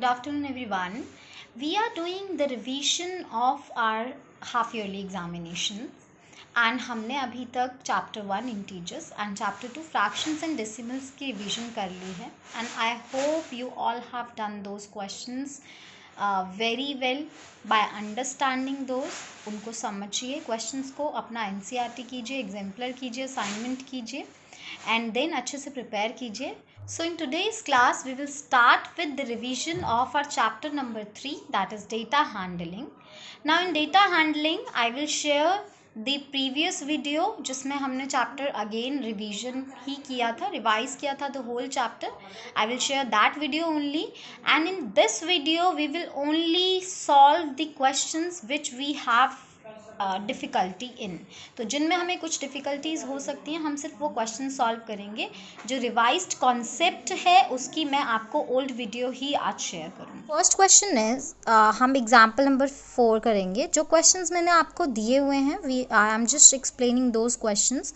afternoon everyone. We are doing the revision of our half yearly examination and हमने अभी तक chapter 1 integers and chapter 2 fractions and decimals की revision कर ली है and I hope you all have done those questions very well by understanding those. उनको समझिए questions को, अपना NCERT कीजिए, exemplar कीजिए, assignment कीजिए and then अच्छे से prepare कीजिए. So in today's class we will start with the revision of our chapter number 3, that is data handling. Now in data handling I will share the previous video जिसमें हमने chapter again revision ही किया था, revise किया था the whole chapter. I will share that video only, and in this video we will only solve the questions which we have difficulty in. तो जिनमें हमें कुछ डिफ़िकल्टीज़ हो सकती हैं हम सिर्फ वो क्वेश्चन सॉल्व करेंगे. जो रिवाइज्ड कॉन्सेप्ट है उसकी मैं आपको ओल्ड वीडियो ही आज शेयर करूँगी. फर्स्ट क्वेश्चन इज हम एग्जाम्पल नंबर 4 करेंगे. जो क्वेश्चंस मैंने आपको दिए हुए हैं I am just explaining those questions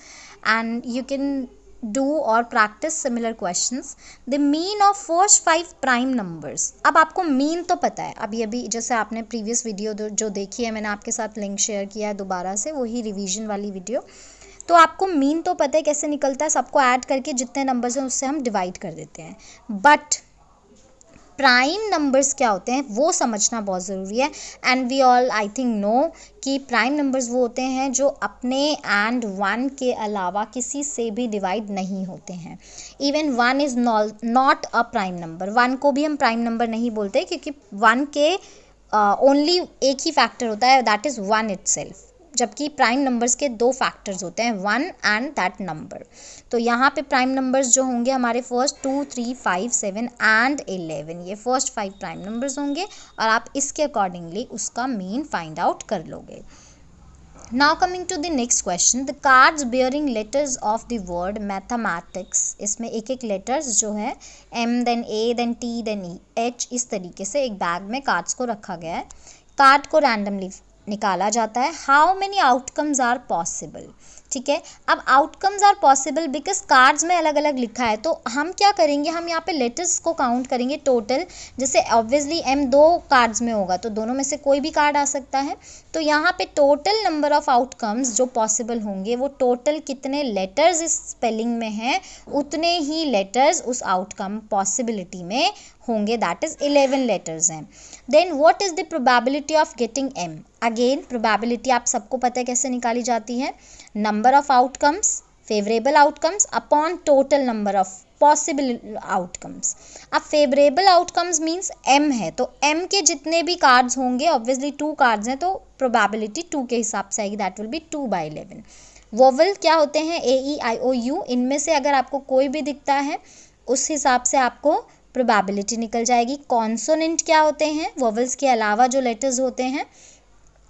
and you can do or practice similar questions. The mean of first 5 prime numbers. अब आपको मीन तो पता है, अभी जैसे आपने प्रीवियस वीडियो जो देखी है, मैंने आपके साथ लिंक शेयर किया है दोबारा से, वही रिवीजन वाली वीडियो. तो आपको मीन तो पता है कैसे निकलता है, सबको ऐड करके जितने नंबर्स हैं उससे हम डिवाइड कर देते हैं. बट प्राइम नंबर्स क्या होते हैं वो समझना बहुत ज़रूरी है. And we all I think know कि प्राइम नंबर्स वो होते हैं जो अपने एंड 1 के अलावा किसी से भी डिवाइड नहीं होते हैं. Even 1 is not a prime number. 1 को भी हम प्राइम नंबर नहीं बोलते क्योंकि 1 के ओनली एक ही फैक्टर होता है, दैट इज़ 1 इटसेल्फ. जबकि प्राइम नंबर्स के 2 फैक्टर्स होते हैं, 1 एंड दैट नंबर. तो यहाँ पे प्राइम नंबर्स जो होंगे हमारे फर्स्ट 2, 3, 5, 7 एंड 11, ये फर्स्ट 5 प्राइम नंबर्स होंगे और आप इसके अकॉर्डिंगली उसका मीन फाइंड आउट कर लोगे. Now coming to the next question, the cards bearing letters of the word mathematics. इसमें एक एक लेटर्स जो है M then A then T then H, इस तरीके से एक बैग में कार्ड्स को रखा गया है. कार्ड को रैंडमली निकाला जाता है. How many outcomes are possible. ठीक है, अब outcomes are possible because cards में अलग अलग लिखा है. तो हम क्या करेंगे, हम यहाँ पे लेटर्स को काउंट करेंगे टोटल. जैसे ऑब्वियसली M 2 कार्ड्स में होगा तो दोनों में से कोई भी कार्ड आ सकता है. तो यहाँ पे टोटल नंबर ऑफ आउटकम्स जो पॉसिबल होंगे वो टोटल कितने लेटर्स इस स्पेलिंग में हैं उतने ही लेटर्स उस आउटकम पॉसिबिलिटी में होंगे, दैट इज 11 लेटर्स हैं. Then what is the probability of getting M. Again probability आप सबको पता है कैसे निकाली जाती है, number of outcomes, favourable outcomes upon total number of possible outcomes. अब फेवरेबल आउटकम्स मींस M है तो M के जितने भी कार्ड्स होंगे, ऑब्वियसली 2 कार्ड्स हैं तो प्रोबेबिलिटी 2 के हिसाब से आएगी, दैट विल बी 2/11. वोवल क्या होते हैं, A-E-I-O-U. इनमें से अगर आपको कोई भी दिखता है उस हिसाब से आपको प्रोबेबिलिटी निकल जाएगी. कॉन्सोनेंट क्या होते हैं, वोवल्स के अलावा जो लेटर्स होते हैं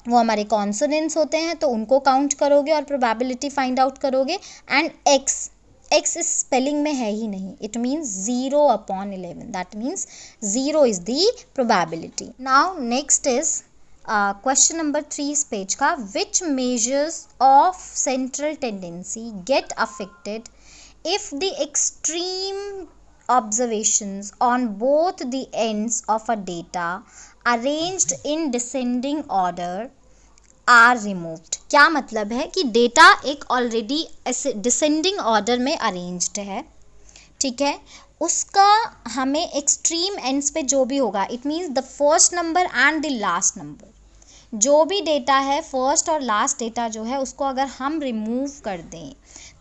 वो हमारे कॉन्सोनेंट्स होते हैं, तो उनको काउंट करोगे और प्रोबेबिलिटी फाइंड आउट करोगे. एंड एक्स इस स्पेलिंग में है ही नहीं, it means 0/11, that means 0 is the probability. Now next is question number 3 इस पेज का. विच measures of central tendency get affected if the extreme observations on both the ends of a data arranged in descending order are removed. क्या मतलब है कि data एक already ऐसे descending order में arranged है, ठीक है, उसका हमें एक्सट्रीम एंड्स पे जो भी होगा, it means the first number and the last number, जो भी डेटा है फर्स्ट और लास्ट डेटा जो है उसको अगर हम रिमूव कर दें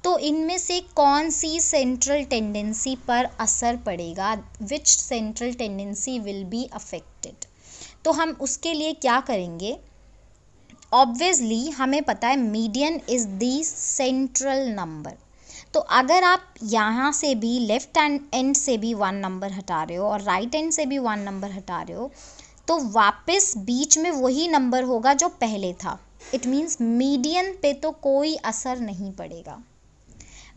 तो इनमें से कौन सी सेंट्रल टेंडेंसी पर असर पड़ेगा, which central tendency will be affected. तो हम उसके लिए क्या करेंगे, ऑब्वियसली हमें पता है median is the central number. तो अगर आप यहाँ से भी लेफ्ट एंड से भी 1 नंबर हटा रहे हो और राइट एंड से भी 1 नंबर हटा रहे हो तो वापस बीच में वही नंबर होगा जो पहले था. इट मीन्स मीडियन पे तो कोई असर नहीं पड़ेगा.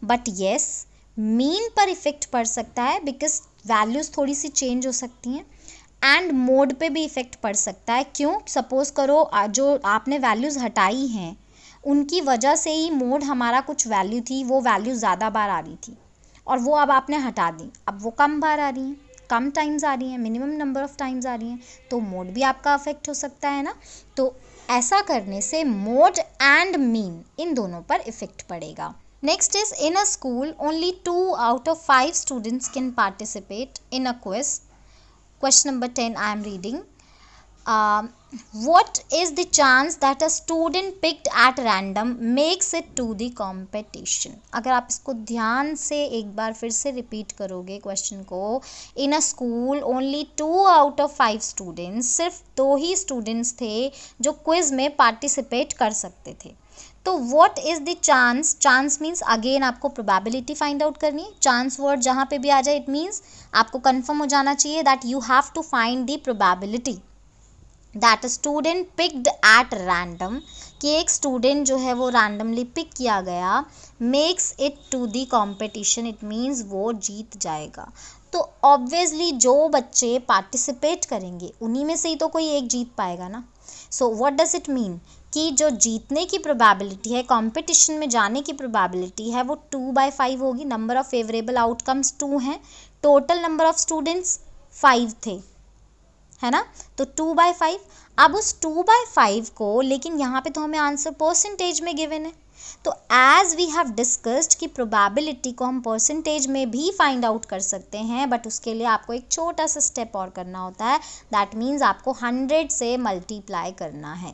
बट येस मीन पर इफ़ेक्ट पड़ सकता है बिकॉज वैल्यूज़ थोड़ी सी चेंज हो सकती हैं. एंड मोड पे भी इफ़ेक्ट पड़ सकता है. क्यों, सपोज़ करो जो आपने वैल्यूज़ हटाई हैं उनकी वजह से ही मोड हमारा कुछ वैल्यू थी वो वैल्यू ज़्यादा बार आ रही थी और वो अब आपने हटा दी, अब वो कम बार आ रही हैं. कम टाइम्स आ रही हैं, मिनिमम नंबर ऑफ टाइम्स आ रही हैं, तो मोड भी आपका अफेक्ट हो सकता है ना। तो ऐसा करने से मोड एंड मीन इन दोनों पर इफेक्ट पड़ेगा। Next is in a school only 2 out of 5 students can participate in a quiz. Question number 10 I am reading. What is the chance that a student picked at random makes it to the competition? अगर आप इसको ध्यान से एक बार फिर से repeat करोगे question को, in a school only 2 out of 5 students, सिर्फ 2 ही स्टूडेंट्स थे जो क्विज में पार्टिसिपेट कर सकते थे। तो what is the chance, chance means again आपको प्रोबेबिलिटी फाइंड आउट करनी है। चांस वर्ड जहाँ पे भी आ जाए इट मीन्स आपको कंफर्म हो जाना चाहिए that you have to find the probability that a student picked at random, कि एक स्टूडेंट जो है वो रैंडमली पिक किया गया, makes it to the competition, it means वो जीत जाएगा। तो ऑब्वियसली जो बच्चे पार्टिसिपेट करेंगे उन्हीं में से ही तो कोई एक जीत पाएगा ना। So what does it mean कि जो जीतने की प्रोबेबिलिटी है, कंपटीशन में जाने की प्रोबेबिलिटी है, वो 2/5 होगी। नंबर ऑफ फेवरेबल आउटकम्स 2 हैं, टोटल नंबर ऑफ स्टूडेंट्स 5 थे, है ना। तो 2/5। अब उस 2/5 को, लेकिन यहाँ पे तो हमें आंसर परसेंटेज में गिवन है, तो एज वी हैव डिस्कस्ड कि प्रोबेबिलिटी को हम परसेंटेज में भी फाइंड आउट कर सकते हैं, बट उसके लिए आपको एक छोटा सा स्टेप और करना होता है, दैट मीन्स आपको 100 से मल्टीप्लाई करना है।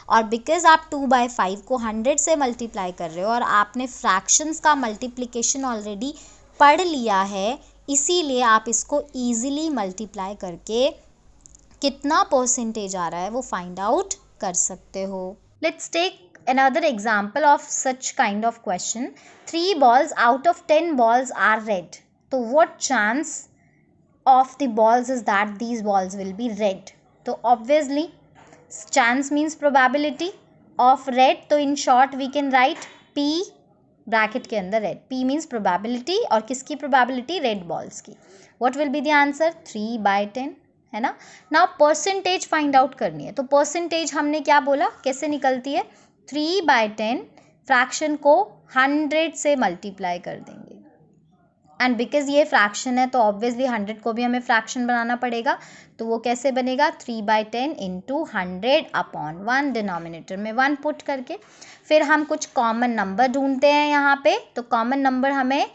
और बिकॉज आप 2/5 को 100 से मल्टीप्लाई कर रहे हो और आपने फ्रैक्शंस का मल्टीप्लिकेशन ऑलरेडी पढ़ लिया है, इसीलिए आप इसको ईजिली मल्टीप्लाई करके कितना परसेंटेज आ रहा है वो फाइंड आउट कर सकते हो। Let's take another example of such kind of question. 3 balls out of 10 balls are red. So what chance of the balls is that these balls will be red? So obviously chance means probability of red, तो in short we can write P bracket के अंदर red. P means probability, और किसकी probability? red balls की. What will be the answer? 3/10, है ना। Now percentage find out करनी है, तो परसेंटेज हमने क्या बोला, कैसे निकलती है? 3/10 फ्रैक्शन को 100 से मल्टीप्लाई कर देंगे, एंड बिकॉज ये फ्रैक्शन है तो ऑब्वियसली 100 को भी हमें फ्रैक्शन बनाना पड़ेगा, तो वो कैसे बनेगा? 3/10 इंटू 100 अपॉन 1, डिनोमिनेटर में 1 पुट करके। फिर हम कुछ कॉमन नंबर ढूंढते हैं यहाँ पे, तो कॉमन नंबर हमें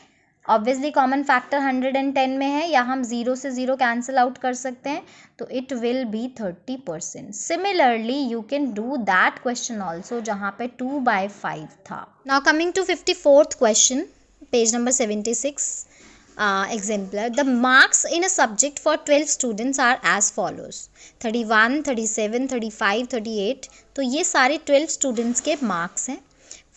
ऑब्वियसली कॉमन फैक्टर 110 में है, या हम 0 से 0 कैंसिल आउट कर सकते हैं, तो it will be 30%। Similarly you can do that question also जहाँ पे 2/5 था। Now coming to 54th question, page number 76, exemplar. The marks in a subject for 12 students are as follows: 31, 37, 35, 38. तो ये सारे 12 स्टूडेंट्स के मार्क्स हैं।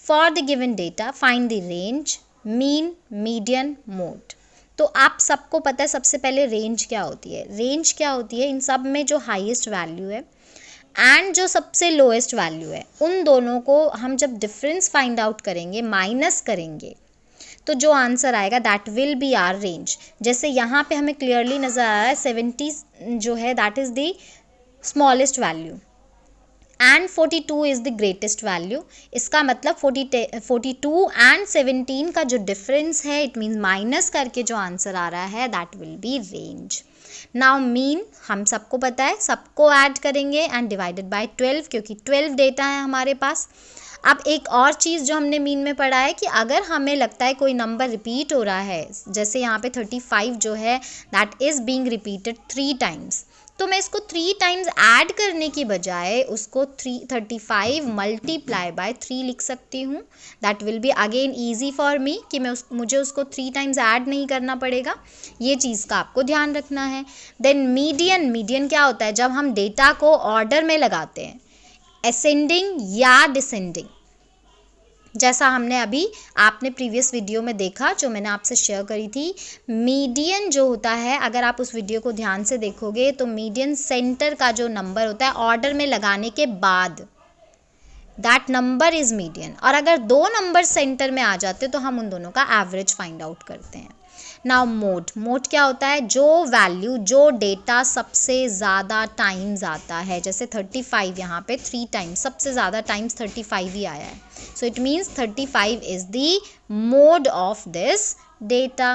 For the given data find the range, mean, median, mode. तो आप सबको पता है सबसे पहले रेंज क्या होती है। रेंज क्या होती है? इन सब में जो हाईएस्ट वैल्यू है एंड जो सबसे लोएस्ट वैल्यू है, उन दोनों को हम जब डिफरेंस फाइंड आउट करेंगे, माइनस करेंगे, तो जो आंसर आएगा that will be our range. जैसे यहाँ पे हमें क्लियरली नज़र आ रहा है 70 जो है that is the smallest value and 42 is the greatest value. इसका मतलब 42 एंड 17 का जो डिफरेंस है, इट मीन्स माइनस करके जो आंसर आ रहा है that will B range. Now mean हम सबको पता है, सबको ऐड करेंगे एंड डिवाइडेड बाय 12, क्योंकि 12 डेटा है हमारे पास। अब एक और चीज़ जो हमने मीन में पढ़ा है कि अगर हमें लगता है कोई नंबर रिपीट हो रहा है, जैसे यहाँ पे 35 जो है that is being repeated 3 times, तो मैं इसको 3 टाइम्स ऐड करने की बजाय उसको 35 मल्टीप्लाई बाय 3 लिख सकती हूँ। That will be again easy for me कि मुझे उसको 3 टाइम्स ऐड नहीं करना पड़ेगा। ये चीज़ का आपको ध्यान रखना है। देन मीडियन, मीडियन क्या होता है? जब हम डेटा को ऑर्डर में लगाते हैं, असेंडिंग या डिसेंडिंग, जैसा हमने अभी आपने प्रीवियस वीडियो में देखा जो मैंने आपसे शेयर करी थी। मीडियन जो होता है, अगर आप उस वीडियो को ध्यान से देखोगे तो मीडियन सेंटर का जो नंबर होता है ऑर्डर में लगाने के बाद, दैट नंबर इज़ मीडियन। और अगर 2 नंबर सेंटर में आ जाते तो हम उन दोनों का एवरेज फाइंड आउट करते हैं। नाउ मोड, मोड क्या होता है? जो वैल्यू, जो डेटा सबसे ज़्यादा टाइम्स आता है, जैसे 35 यहाँ पे 3 टाइम्स, सबसे ज़्यादा टाइम्स 35 ही आया है, so it means 35 is the mode of this data.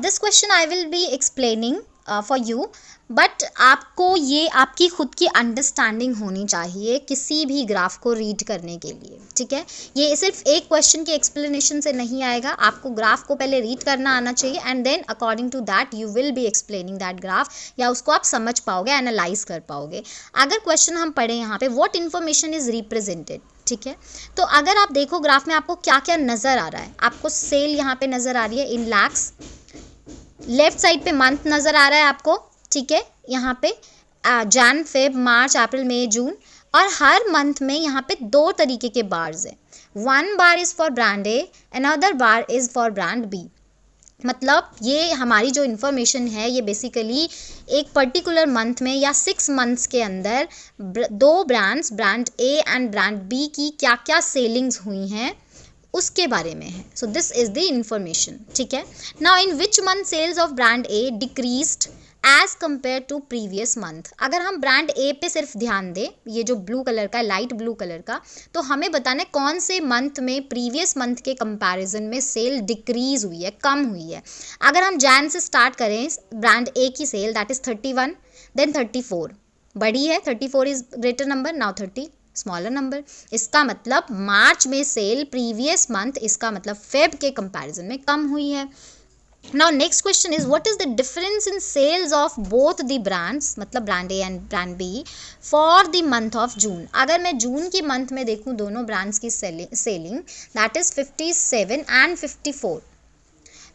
This question I will be explaining for you, but आपको ये आपकी खुद की अंडरस्टैंडिंग होनी चाहिए किसी भी ग्राफ को रीड करने के लिए, ठीक है। ये सिर्फ एक क्वेश्चन के एक्सप्लेनेशन से नहीं आएगा, आपको ग्राफ को पहले रीड करना आना चाहिए and then according to that you will be explaining that graph, या उसको आप समझ पाओगे, एनालाइज कर पाओगे। अगर क्वेश्चन हम पढ़ें यहाँ पे व्हाट इन्फॉर्मेशन इज रिप्रेजेंटेड, ठीक है, तो अगर आप देखो ग्राफ में आपको क्या क्या नज़र आ रहा है, आपको सेल यहाँ पे नज़र आ रही है इन लैक्स, लेफ्ट साइड पे मंथ नज़र आ रहा है आपको, ठीक है, यहाँ पे जैन फेब मार्च अप्रैल मई जून, और हर मंथ में यहाँ पे 2 तरीके के बार्स हैं, 1 bar is for brand A, another bar is for brand B. मतलब ये हमारी जो इन्फॉर्मेशन है ये बेसिकली एक पर्टिकुलर मंथ में या 6 मंथ्स के अंदर 2 brands, brand A and brand B की क्या क्या सेलिंग्स हुई हैं उसके बारे में है। So this is the information, ठीक है। Now in which month sales of brand A decreased as compare to previous month. अगर हम ब्रांड ए पे सिर्फ ध्यान दें, ये जो ब्लू कलर का, लाइट ब्लू कलर का, तो हमें बताना है कौन से मंथ में प्रीवियस मंथ के कंपैरिजन में सेल डिक्रीज हुई है, कम हुई है। अगर हम जैन से स्टार्ट करें, ब्रांड ए की सेल दैट इज 31, देन 34 बड़ी है, 34 is greater number, now 30 smaller number. इसका मतलब मार्च में सेल प्रीवियस मंथ, इसका मतलब फेब के कंपैरिजन में कम हुई है। Now next question is what is the difference in sales of both the brands, मतलब brand A and brand B for the month of June। अगर मैं जून की मंथ में देखूँ दोनों ब्रांड्स की सेलिंग दैट इज 57 and 54,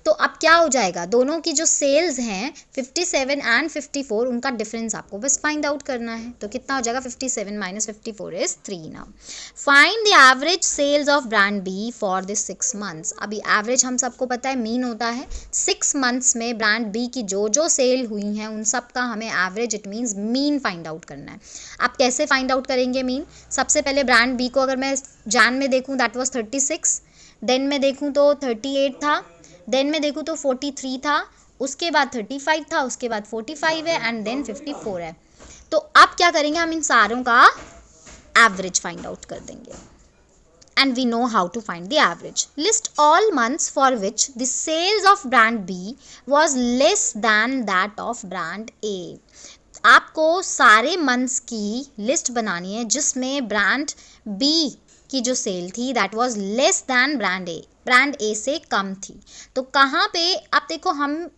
तो अब क्या हो जाएगा, दोनों की जो सेल्स हैं 57 and 54, उनका डिफरेंस आपको बस फाइंड आउट करना है। तो कितना हो जाएगा, 57 - 54 is 3। Now find the average sales of brand B for this 6 months. अभी एवरेज हम सबको पता है मीन होता है, 6 मंथ्स में ब्रांड बी की जो सेल हुई हैं उन सब का हमें average, it means mean find out करना है। आप कैसे फाइंड आउट करेंगे मीन? सबसे पहले ब्रांड बी को अगर मैं जैन में देखूँ दैट वॉज 36, देन में देखूँ तो 38 था, देन में देखूँ तो 43 था, उसके बाद 35 था, उसके बाद 45 है एंड देन 54 है। तो अब क्या करेंगे, हम इन सारों का एवरेज फाइंड आउट कर देंगे and we know how to find the average. List all months for which the sales of brand B was less than that of brand A. आपको सारे मंथ्स की लिस्ट बनानी है जिसमें ब्रांड बी की जो सेल थी that was less than brand ए से कम थी। तो कहाँ पे, आप देखो हम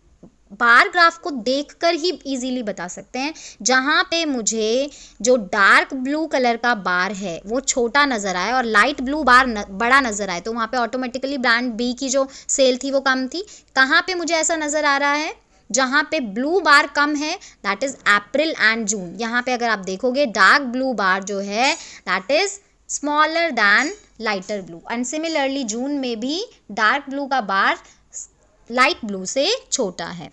बार ग्राफ को देखकर ही इजीली बता सकते हैं। जहाँ पे मुझे जो डार्क ब्लू कलर का बार है वो छोटा नज़र आए और लाइट ब्लू बार बड़ा नज़र आए, तो वहाँ पे ऑटोमेटिकली ब्रांड बी की जो सेल थी वो कम थी। कहाँ पे मुझे ऐसा नज़र आ रहा है, जहाँ पे ब्लू बार कम है that is April and June. यहाँ पे अगर आप देखोगे डार्क ब्लू बार जो है that is smaller than lighter blue, and similarly June में भी डार्क ब्लू का बार लाइट ब्लू से छोटा है।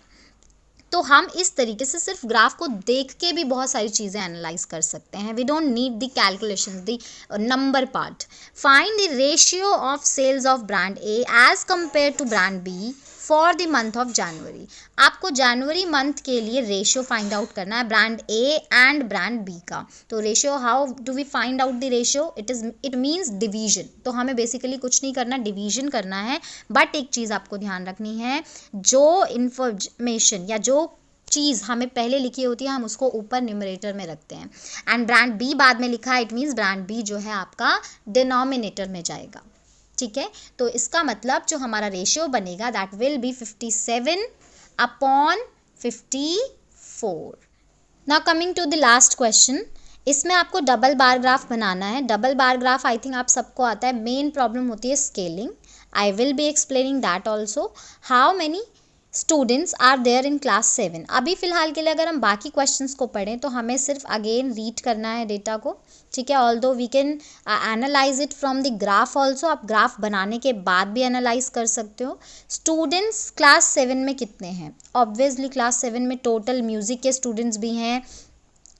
तो हम इस तरीके से सिर्फ ग्राफ को देख के भी बहुत सारी चीज़ें एनालाइज कर सकते हैं। We don't need the calculation, the number part. Find the ratio of sales of brand A as compare to brand B for the month of January. आपको जनवरी मंथ के लिए रेशियो फाइंड आउट करना है brand A and brand B का। तो ratio, how do we find out the ratio? It means division. तो हमें बेसिकली कुछ नहीं करना, डिवीजन करना है। बट एक चीज़ आपको ध्यान रखनी है, जो इन्फॉर्मेशन या जो चीज़ हमें पहले लिखी होती है हम उसको ऊपर न्यूमरेटर में रखते हैं, एंड ब्रांड बी बाद में लिखा है, इट मीन्स ब्रांड बी जो है आपका डिनोमिनेटर में जाएगा, ठीक है। तो इसका मतलब जो हमारा रेशियो बनेगा that will be 57/54। Now coming to the last question, इसमें आपको डबल बार ग्राफ बनाना है। Double bar graph I think आप सबको आता है। मेन प्रॉब्लम होती है scaling. I will be explaining that also. How many students are there in class 7। अभी फ़िलहाल के लिए अगर हम बाकी क्वेश्चंस को पढ़ें तो हमें सिर्फ अगेन रीड करना है डेटा को, ठीक है। Although we can analyse it from the graph also. आप ग्राफ बनाने के बाद भी एनालाइज कर सकते हो। स्टूडेंट्स क्लास 7 में कितने हैं? ऑब्वियसली क्लास 7 में टोटल म्यूज़िक के स्टूडेंट्स भी हैं,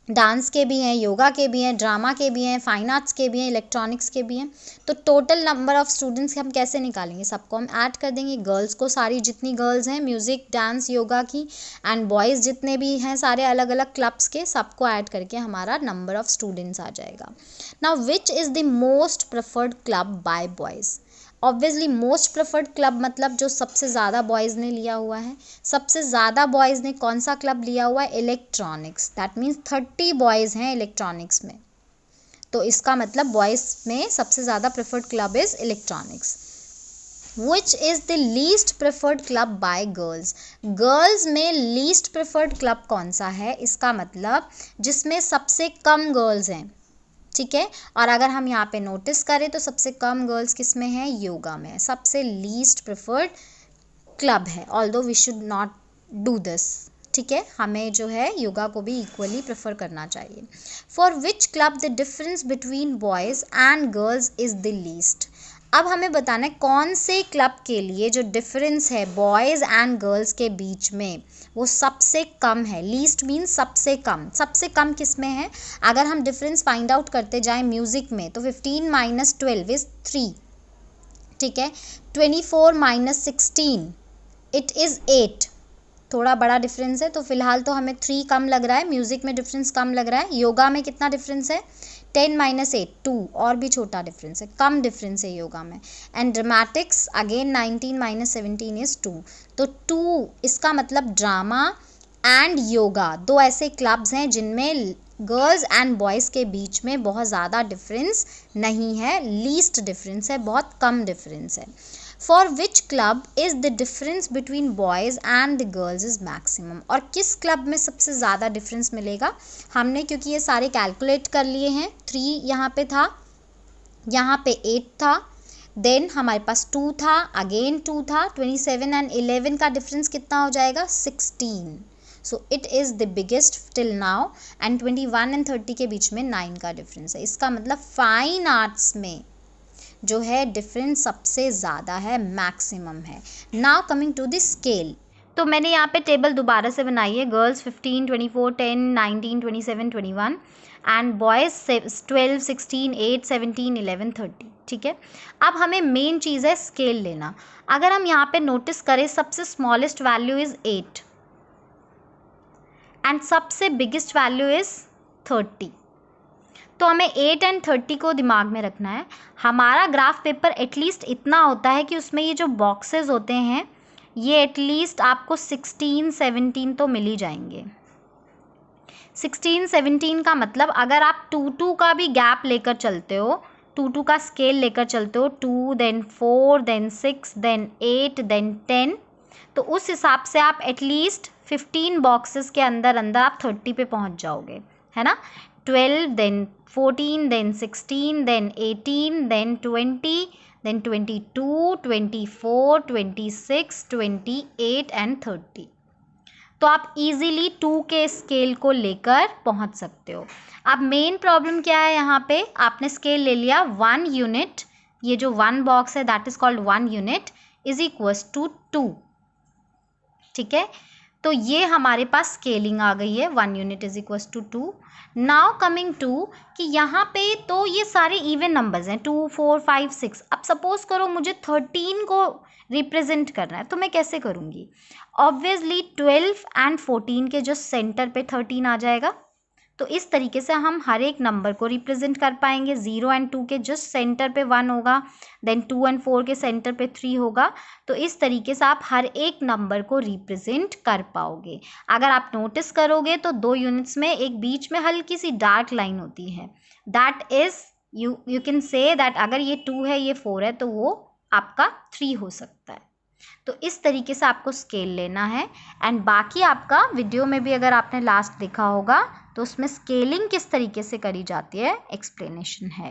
डांस के भी हैं, योगा के भी हैं, ड्रामा के भी हैं, फाइन आर्ट्स के भी हैं, इलेक्ट्रॉनिक्स के भी हैं। तो टोटल नंबर ऑफ़ स्टूडेंट्स हम कैसे निकालेंगे? सबको हम ऐड कर देंगे। गर्ल्स को सारी जितनी गर्ल्स हैं म्यूज़िक, डांस, योगा की, एंड बॉयज़ जितने भी हैं सारे अलग अलग क्लब्स के, सबको ऐड करके हमारा नंबर ऑफ़ स्टूडेंट्स आ जाएगा। Now which is the most preferred club bye boys? Obviously most preferred club मतलब जो सबसे ज़्यादा बॉयज़ ने लिया हुआ है। सबसे ज़्यादा बॉयज़ ने कौन सा क्लब लिया हुआ है? इलेक्ट्रॉनिक्स। दैट मीन्स 30 बॉयज़ हैं इलेक्ट्रॉनिक्स में, तो इसका मतलब बॉयज़ में सबसे ज़्यादा preferred club is electronics. Which is the least preferred club bye girls? Girls में लीस्ट प्रेफर्ड क्लब कौन सा है? इसका मतलब जिसमें सबसे कम गर्ल्स हैं, ठीक है। और अगर हम यहाँ पे नोटिस करें तो सबसे कम गर्ल्स किस में है? योगा में। सबसे लीस्ट प्रेफर्ड क्लब है, although we should not do this, ठीक है। हमें जो है योगा को भी इक्वली प्रेफर करना चाहिए। For which club the difference between boys and girls is the least? अब हमें बताना है कौन से क्लब के लिए जो डिफरेंस है बॉयज़ एंड गर्ल्स के बीच में वो सबसे कम है। लीस्ट मीन्स सबसे कम। सबसे कम किस में है? अगर हम डिफरेंस फाइंड आउट करते जाएं म्यूज़िक में तो 15 - 12 इज़ 3, ठीक है। 24 - 16 इट इज़ 8। थोड़ा बड़ा डिफरेंस है, तो फिलहाल तो हमें 3 कम लग रहा है, म्यूज़िक में डिफरेंस कम लग रहा है। योगा में कितना डिफरेंस है? 10 - 8 2, और भी छोटा डिफरेंस है, कम डिफरेंस है योगा में। एंड ड्रामेटिक्स अगेन 19 - 17 इज़ 2, तो 2 इसका मतलब ड्रामा एंड योगा दो ऐसे क्लब्स हैं जिनमें गर्ल्स एंड बॉयज़ के बीच में बहुत ज़्यादा डिफरेंस नहीं है, लीस्ट डिफरेंस है, बहुत कम डिफरेंस है। For which club is the difference between boys and the girls is maximum? और किस क्लब में सबसे ज़्यादा डिफरेंस मिलेगा? हमने क्योंकि ये सारे कैलकुलेट कर लिए हैं, 3 यहाँ पे था, यहाँ पे 8 था, देन हमारे पास 2 था, अगेन 2 था, 27 एंड 11 का डिफरेंस कितना हो जाएगा? 16। So it is the biggest till now. And 21 and 30 के बीच में 9 का डिफरेंस है। इसका मतलब फाइन आर्ट्स में जो है डिफरेंस सबसे ज़्यादा है, मैक्सिमम है। Now coming to the scale, तो मैंने यहाँ पे टेबल दोबारा से बनाई है। गर्ल्स 15, 24, 10, 19, 27, 21 एंड बॉयज़ 12, 16, 8, 17, 11, 30, ठीक है। अब हमें मेन चीज़ है स्केल लेना। अगर हम यहाँ पे नोटिस करें सबसे स्मॉलेस्ट वैल्यू इज़ 8 एंड सबसे बिगेस्ट वैल्यू इज़ 30, तो हमें 8 एंड 30 को दिमाग में रखना है। हमारा ग्राफ पेपर एटलीस्ट इतना होता है कि उसमें ये जो बॉक्सेस होते हैं ये एटलीस्ट आपको 16, 17 तो मिल ही जाएंगे। 16, 17 का मतलब अगर आप 2 का भी गैप लेकर चलते हो, 2 का स्केल लेकर चलते हो, 2 देन 4 देन 6 देन 8 देन 10, तो उस हिसाब से आप एटलीस्ट 15 बॉक्सेस के अंदर अंदर आप 30 पे पहुंच जाओगे, है ना। 12 then 14 then 16 then 18 then 20 then 22 24 26 28 and 30, तो आप इजीली 2 के स्केल को लेकर पहुंच सकते हो। अब मेन प्रॉब्लम क्या है यहाँ पे? आपने स्केल ले लिया 1 यूनिट, ये जो 1 बॉक्स है that is called 1 unit is equals to 2, ठीक है। तो ये हमारे पास स्केलिंग आ गई है, 1 unit is equals to 2। Now coming to कि यहाँ पे तो ये सारे इवन नंबर्स हैं, 2 4 5 6। अब सपोज करो मुझे 13 को रिप्रेजेंट करना है, तो मैं कैसे करूँगी? ऑब्वियसली 12 एंड 14 के जो सेंटर पे 13 आ जाएगा, तो इस तरीके से हम हर एक नंबर को रिप्रेजेंट कर पाएंगे। 0 एंड 2 के जस्ट सेंटर पे 1 होगा, देन 2 एंड 4 के सेंटर पे 3 होगा, तो इस तरीके से आप हर एक नंबर को रिप्रेजेंट कर पाओगे। अगर आप नोटिस करोगे तो 2 यूनिट्स में एक बीच में हल्की सी डार्क लाइन होती है, that is you can say that अगर ये 2 है ये 4 है तो वो आपका 3 हो सकता है। तो इस तरीके से आपको स्केल लेना है। एंड बाकी आपका वीडियो में भी अगर आपने लास्ट देखा होगा तो उसमें स्केलिंग किस तरीके से करी जाती है एक्सप्लेनेशन है।